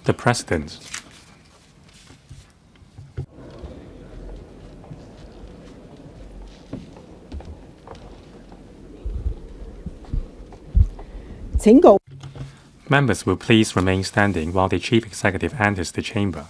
The President. Members will please remain standing while the Chief Executive enters the chamber.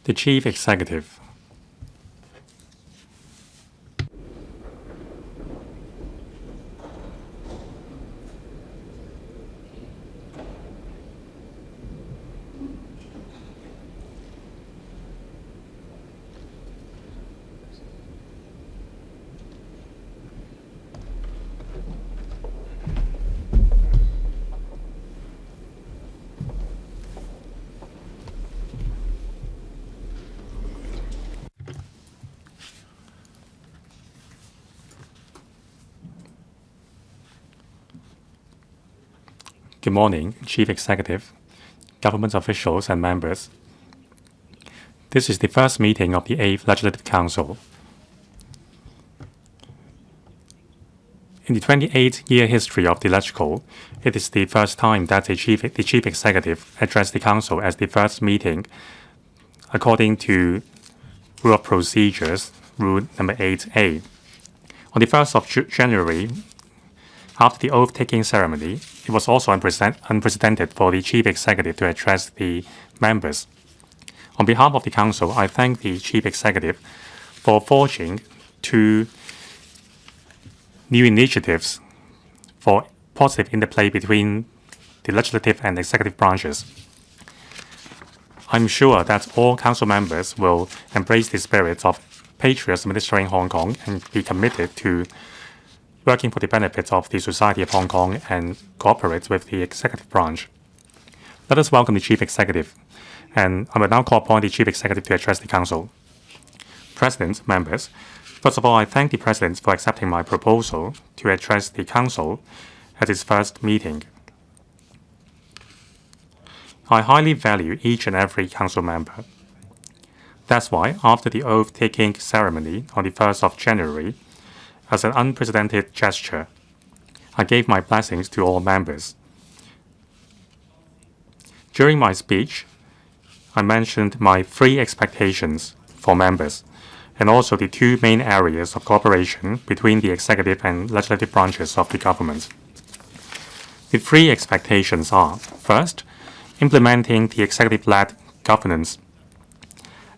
The Chief Executive. Good morning, Chief Executive, government officials and members. This is the first meeting of the 8th Legislative Council. In the 28-year history of the Legislature, it is the first time that the Chief Executive addressed the Council as the first meeting according to Rule of Procedures, Rule number 8A. On the 1st of January, after the oath-taking ceremony, it was also unprecedented for the Chief Executive to address the members. On behalf of the Council, I thank the Chief Executive for forging two new initiatives for positive interplay between the legislative and executive branches. I'm sure that all Council members will embrace the spirit of patriots administering Hong Kong and be committed to working for the benefits of the society of Hong Kong and cooperate with the executive branch. Let us welcome the Chief Executive, and I will now call upon the Chief Executive to address the Council. President, members, first of all, I thank the President for accepting my proposal to address the Council at its first meeting. I highly value each and every Council member. That's why, after the oath-taking ceremony on the 1st of January, as an unprecedented gesture, I gave my blessings to all members. During my speech, I mentioned my 3 expectations for members, and also the 2 main areas of cooperation between the executive and legislative branches of the government. The 3 expectations are, first, implementing the executive-led governance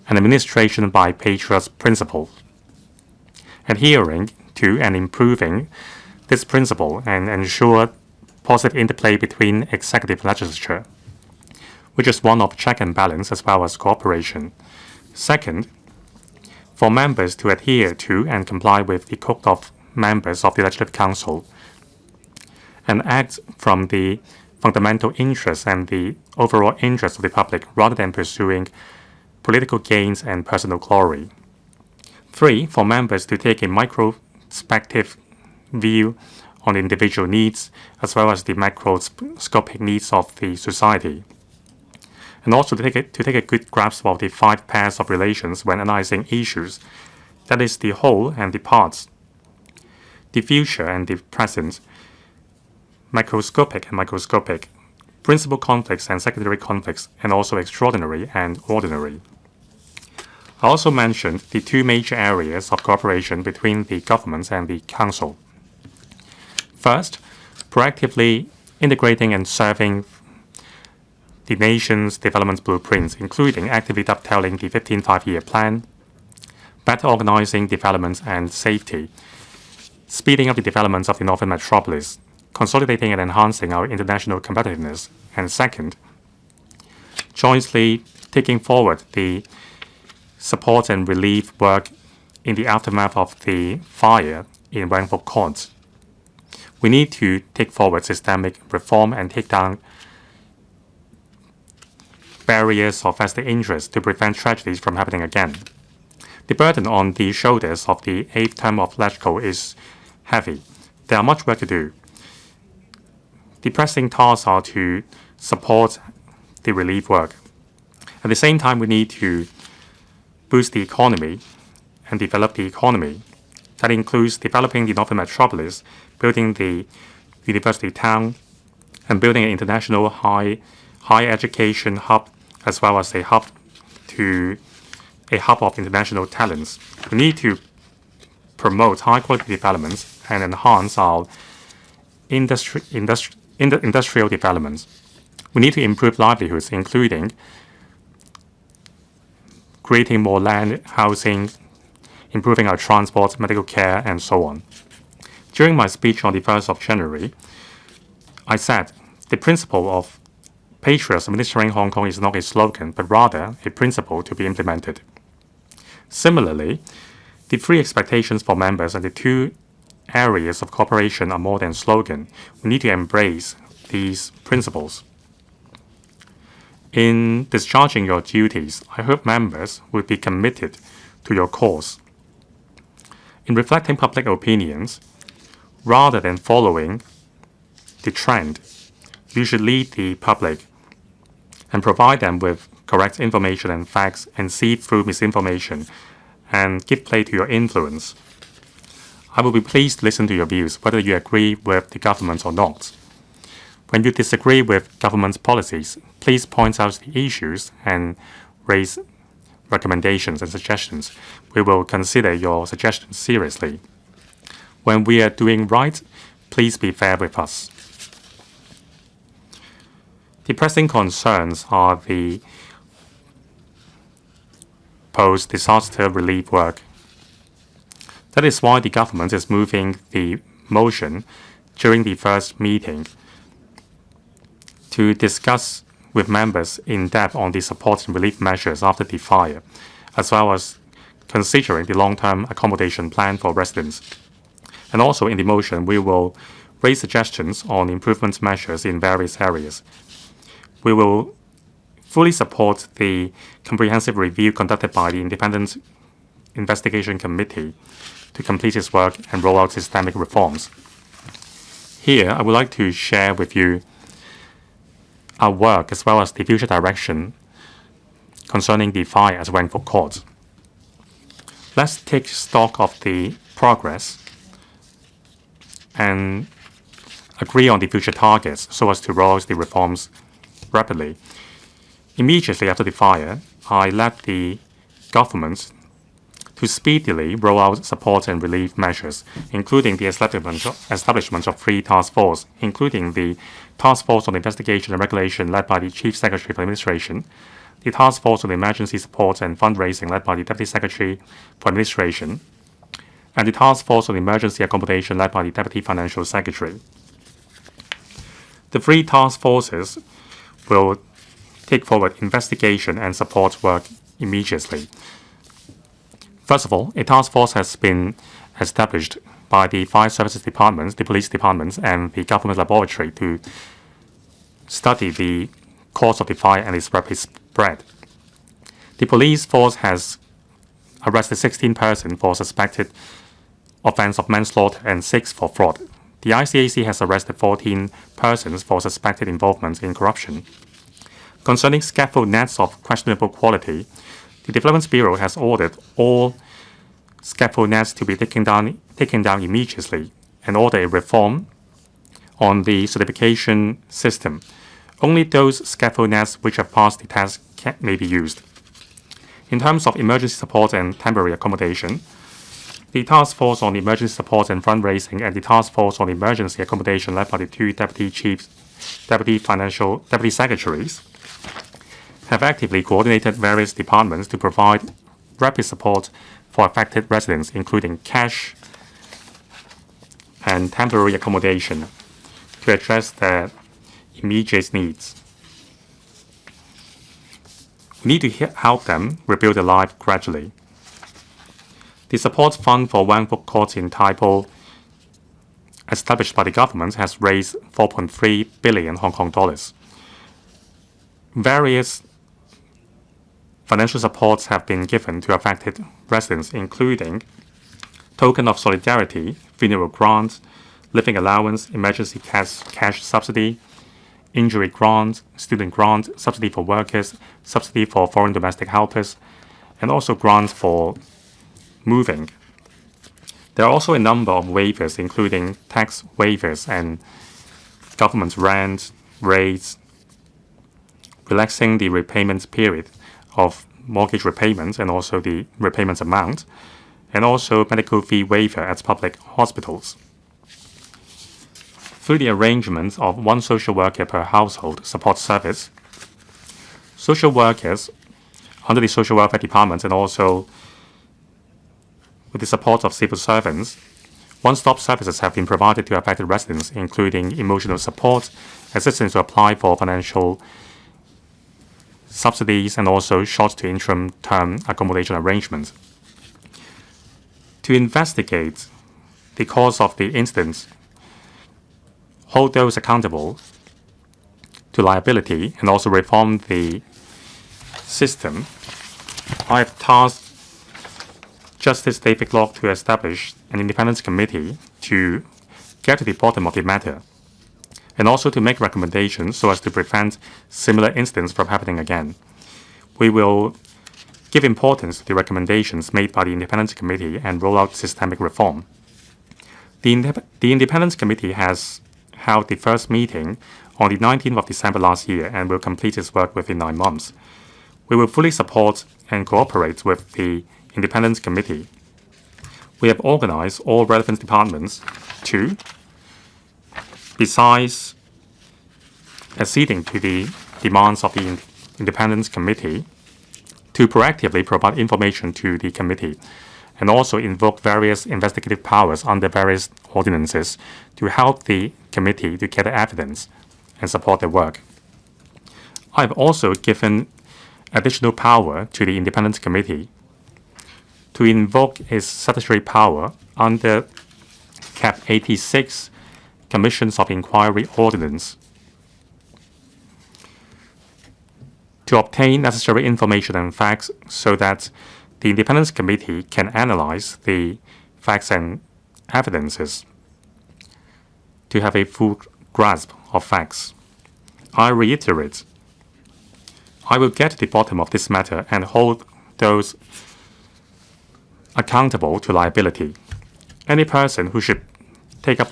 and administration by patriots principle, adhering to and improving this principle and ensure positive interplay between executive and legislature, which is one of check and balance as well as cooperation. Second, for members to adhere to and comply with the Code of Members of the Legislative Council and act from the fundamental interests and the overall interests of the public rather than pursuing political gains and personal glory. 3, for members to take a micro-perspective view on individual needs as well as the macroscopic needs of the society, and also to take a good grasp of the 5 pairs of relations when analyzing issues, that is, the whole and the parts, the future and the present, macroscopic and microscopic, principal conflicts and secondary conflicts, and also extraordinary and ordinary. I also mentioned the 2 major areas of cooperation between the government and the Council. First, proactively integrating and serving the nation's development blueprints, including actively dovetailing the 15th Five-Year Plan, better organizing development and safety, speeding up the development of the Northern Metropolis, consolidating and enhancing our international competitiveness, and second, jointly taking forward the support and relief work in the aftermath of the fire in Wang Fuk Court. We need to take forward systemic reform and take down barriers or vested interests to prevent tragedies from happening again. The burden on the shoulders of the 8th term of LegCo is heavy. There are much work to do. The pressing tasks are to support the relief work. At the same time, we need to boost the economy and develop the economy. That includes developing the Northern Metropolis, building the university town, and building an international higher education hub, as well as a hub of international talents. We need to promote high-quality developments and enhance our industrial developments. We need to improve livelihoods, including creating more land, housing, improving our transport, medical care, and so on. During my speech on the 1st of January, I said the principle of patriots administering Hong Kong is not a slogan, but rather a principle to be implemented. Similarly, the three expectations for members and the two areas of cooperation are more than slogan. We need to embrace these principles. In discharging your duties, I hope members will be committed to your cause. In reflecting public opinions, rather than following the trend, you should lead the public and provide them with correct information and facts and see through misinformation and give play to your influence. I will be pleased to listen to your views, whether you agree with the government or not. When you disagree with government's policies, please point out the issues and raise recommendations and suggestions. We will consider your suggestions seriously. When we are doing right, please be fair with us. The pressing concerns are the post-disaster relief work. That is why the government is moving the motion during the first meeting to discuss with members in depth on the support and relief measures after the fire, as well as considering the long-term accommodation plan for residents. And also in the motion, we will raise suggestions on improvement measures in various areas. We will fully support the comprehensive review conducted by the Independent Investigation Committee to complete its work and roll out systemic reforms. Here, I would like to share with you our work as well as the future direction concerning the fire at Wang Fuk Court. Let's take stock of the progress and agree on the future targets so as to roll out the reforms rapidly. Immediately after the fire, I led the government to speedily roll out support and relief measures, including the establishment of three task forces, including the Task Force on Investigation and Regulation led by the Chief Secretary for Administration, the Task Force on Emergency Support and Fundraising led by the Deputy Secretary for Administration, and the Task Force on Emergency Accommodation led by the Deputy Financial Secretary. The three task forces will take forward investigation and support work immediately. First of all, a task force has been established by the fire services departments, the police departments, and the government laboratory to study the cause of the fire and its rapid spread. The police force has arrested 16 persons for suspected offense of manslaughter and 6 for fraud. The ICAC has arrested 14 persons for suspected involvement in corruption. Concerning scaffold nets of questionable quality, the Development Bureau has ordered all scaffold nets to be taken down immediately and order a reform on the certification system. Only those scaffold nets which have passed the test may be used. In terms of emergency support and temporary accommodation, the Task Force on Emergency Support and Fundraising and the Task Force on Emergency Accommodation led by the two Deputy Secretaries have actively coordinated various departments to provide rapid support for affected residents, including cash and temporary accommodation, to address their immediate needs. We need to help them rebuild their life gradually. The support fund for Wang Fuk Court in Tai Po, established by the government, has raised 4.3 billion Hong Kong dollars. Various financial supports have been given to affected residents, including token of solidarity, funeral grant, living allowance, emergency cash subsidy, injury grant, student grant, subsidy for workers, subsidy for foreign domestic helpers, and also grants for moving. There are also a number of waivers, including tax waivers and government rent rates, relaxing the repayment period of mortgage repayments and also the repayment amount, and also medical fee waiver at public hospitals. Through the arrangement of one social worker per household support service, social workers under the Social Welfare Department and also with the support of civil servants, one-stop services have been provided to affected residents, including emotional support, assistance to apply for financial subsidies, and also short to interim term accommodation arrangements. To investigate the cause of the incident, hold those accountable to liability, and also reform the system, I have tasked Justice David Locke to establish an independent committee to get to the bottom of the matter, and also to make recommendations so as to prevent similar incidents from happening again. We will give importance to the recommendations made by the Independent Committee and roll out systemic reform. The Independent Committee has held the first meeting on the 19th of December last year and will complete its work within 9 months. We will fully support and cooperate with the Independent Committee. We have organized all relevant departments to, besides acceding to the demands of the Independent Committee, to proactively provide information to the committee and also invoke various investigative powers under various ordinances to help the committee to gather evidence and support their work. I have also given additional power to the Independent Committee to invoke its statutory power under Cap 86 Commissions of Inquiry Ordinance to obtain necessary information and facts so that the Independent Committee can analyze the facts and evidences to have a full grasp of facts. I reiterate, I will get to the bottom of this matter and hold those accountable to liability. Any person who should take up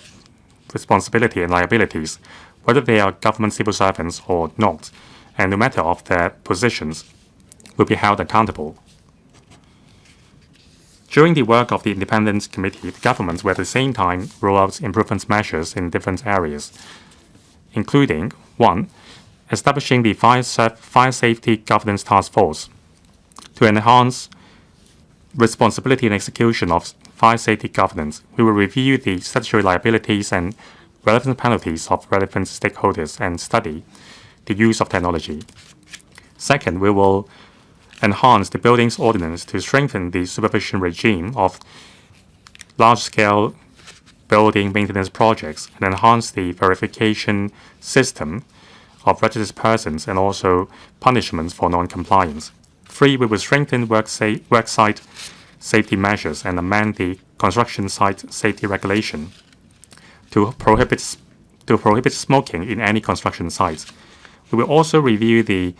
responsibility and liabilities, whether they are government civil servants or not, and no matter of their positions, will be held accountable. During the work of the Independent Committee, the government will at the same time roll out improvement measures in different areas, including 1. Establishing the Fire Safety Governance Task Force to enhance responsibility and execution of fire safety governance. We will review the statutory liabilities and relevant penalties of relevant stakeholders and study the use of technology. Second, we will enhance the Buildings Ordinance to strengthen the supervision regime of large-scale building maintenance projects and enhance the verification system of registered persons and also punishments for non-compliance. 3. We will strengthen worksite safety measures and amend the construction site safety regulation to prohibit smoking in any construction sites. We will also review the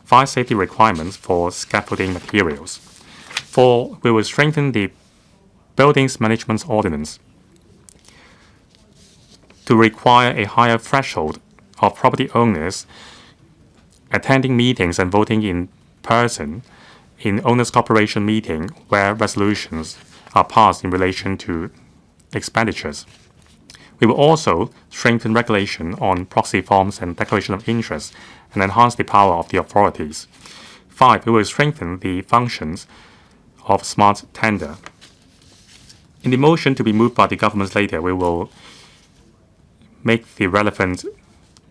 fire safety requirements for scaffolding materials. 4. We will strengthen the Buildings Management Ordinance to require a higher threshold of property owners attending meetings and voting in person in owners' corporation meeting where resolutions are passed in relation to expenditures. We will also strengthen regulation on proxy forms and declaration of interest and enhance the power of the authorities. 5. We will strengthen the functions of smart tender. In the motion to be moved by the government later, we will make the relevant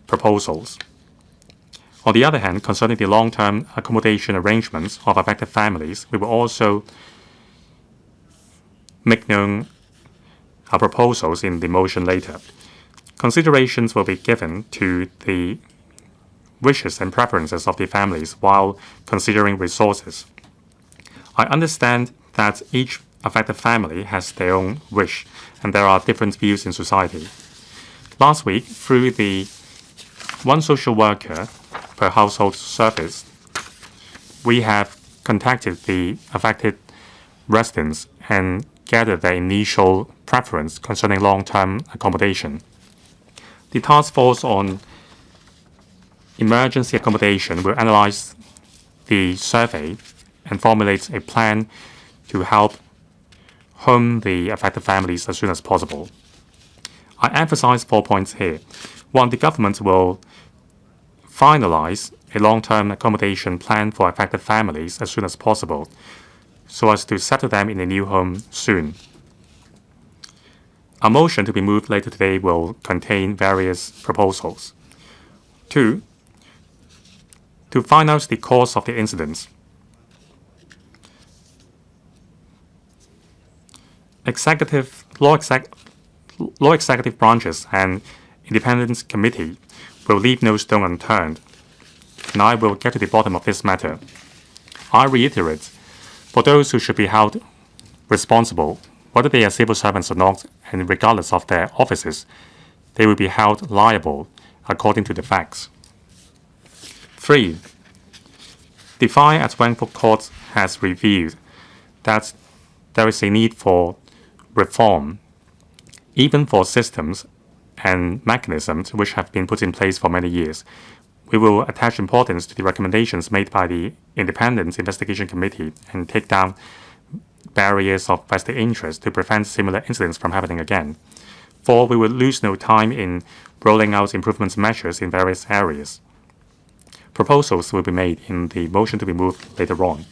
proposals. On the other hand, concerning the long-term accommodation arrangements of affected families, we will also make known our proposals in the motion later. Considerations will be given to the wishes and preferences of the families while considering resources. I understand that each affected family has their own wish, and there are different views in society. Last week, through the one social worker per household service, we have contacted the affected residents and gathered their initial preference concerning long-term accommodation. The task force on emergency accommodation will analyze the survey and formulate a plan to help home the affected families as soon as possible. I emphasize 4 points here. One, the government will finalize a long-term accommodation plan for affected families as soon as possible, so as to settle them in a new home soon. A motion to be moved later today will contain various proposals. 2, to find out the cause of the incidents. Law executive branches and independent committee will leave no stone unturned, and I will get to the bottom of this matter. I reiterate, for those who should be held responsible, whether they are civil servants or not, and regardless of their offices, they will be held liable according to the facts. 3, the fire at Wang Fuk Court has revealed that there is a need for reform, even for systems and mechanisms which have been put in place for many years. We will attach importance to the recommendations made by the Independent Investigation Committee and take down barriers of vested interest to prevent similar incidents from happening again. 4, we will lose no time in rolling out improvement measures in various areas. Proposals will be made in the motion to be moved later on.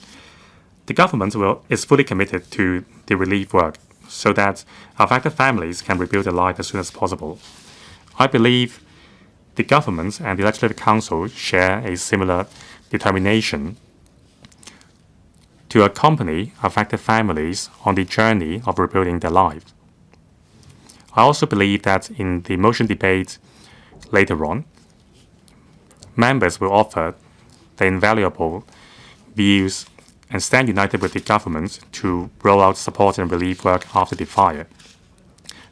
The government is fully committed to the relief work so that affected families can rebuild their life as soon as possible. I believe the government and the Legislative Council share a similar determination to accompany affected families on the journey of rebuilding their lives. I also believe that in the motion debate later on, members will offer their invaluable views and stand united with the government to roll out support and relief work after the fire,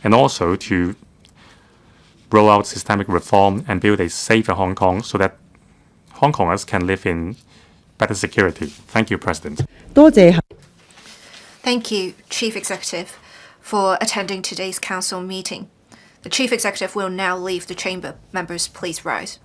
and also to roll out systemic reform and build a safer Hong Kong so that Hong Kongers can live in better security. Thank you, President. Thank you, Chief Executive, for attending today's Council meeting. The Chief Executive will now leave the chamber. Members, please rise.